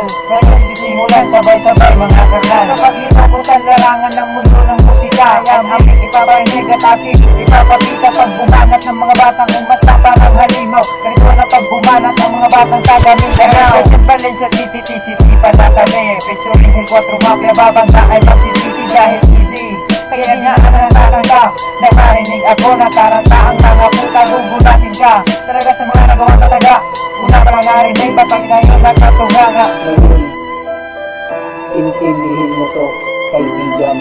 Ngayon sisimulan sabay-sabay mga karnal. Sa pagliloko larangan ng mundo ng musika, ang aming ipapahinig at ating ipapakita pagbumanat ng mga batang umasta parang halimaw. Ganito na pagbumanat ng mga batang taga Mindanao. Sa Valencia City, TCC pala kami. Featuring Hill 4 Mafia, babanta ay magsisisi dahil easy. Kaya inaanasakan ka, nakarinig ako na taranta ang mga puta, gugulatin ka. Talaga sa mga nagawang tataga, una pa nga narinig, batang ngayon nagkatunganga. Intindihin mo to, kaibigan.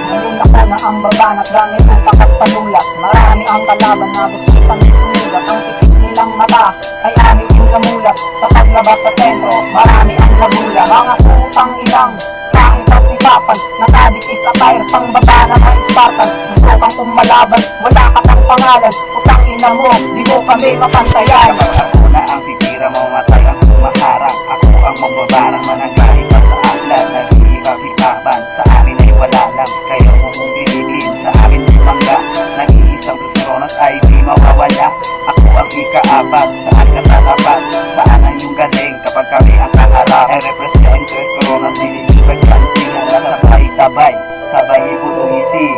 Ngayon ako na ang babanat, gamit ang takat panulat. Marami ang kalaban na gusto pang sumulat. Ang titik nilang mata ay aming inlamulat. Sa paglabas sa sentro, marami ang nagula. Mga putang ilang, kahit ang pipapan, nakadikis sa tire, pang baba na mga Spartan. Gusto kang kumalaban, wala ka ng pangalan. Putang ina mo, di mo kami mapantayan. Ako na ang titira, mamatay ang sumaharang. Ako ang mambabarang, mananggahi pa sa aklan. Nag-iipag-ipaban, sa amin ay wala lang. Kayo mo mong piliin, sa amin bumangga. Nag-iisang Coronas ay di mawawala. Ako ang ikaapat, saan ka tatapat? Saan ang iyong galing kapag kami ang kaharap? I represent Tres Coronas, nililipag pansin. Sabay-tabay, sabay ibutungisi.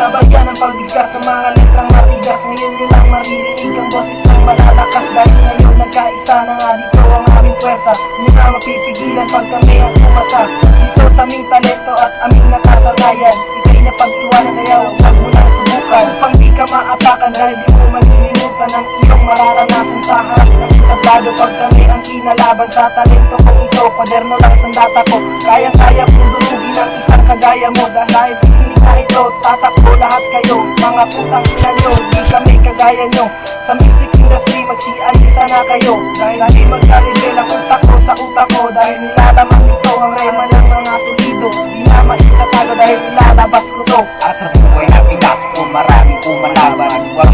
Sabayan ang pagbigkas sa mga letrang matigas. Ngayon nyo lang maririnig ang boses ng malalakas. Dahil ngayon nagkaisa na nga dito ang aming pwesa. Hindi na mapipigilan pag kami ang umasa. Dito sa aming talento at aming nakasanayan. Ika'y napag-iwanan kaya huwag mo nang subukan. Upang di ka maapakan dahil di mo malilimutan ang iyong mararanasan sa harap ng entablado. Pag kami ang kinalaban sa talento kong ito, kwaderno lang sa data ko. Kayang-kaya kong durugin ang isang kagaya mo. Dahil sikinig na ito, tatakbo lahat kayo. Mga putang ina nyo, di kami kagaya nyo. Sa music industry, magsialisa na kayo. Dahil hindi magka-level ang utak ko sa utak ko. Dahil nilalaman ito ang rema ng mga solido. Di na maitatago dahil nilalabas ko to. At sa buhay na pinasok ko, maraming kumalaban. Huwag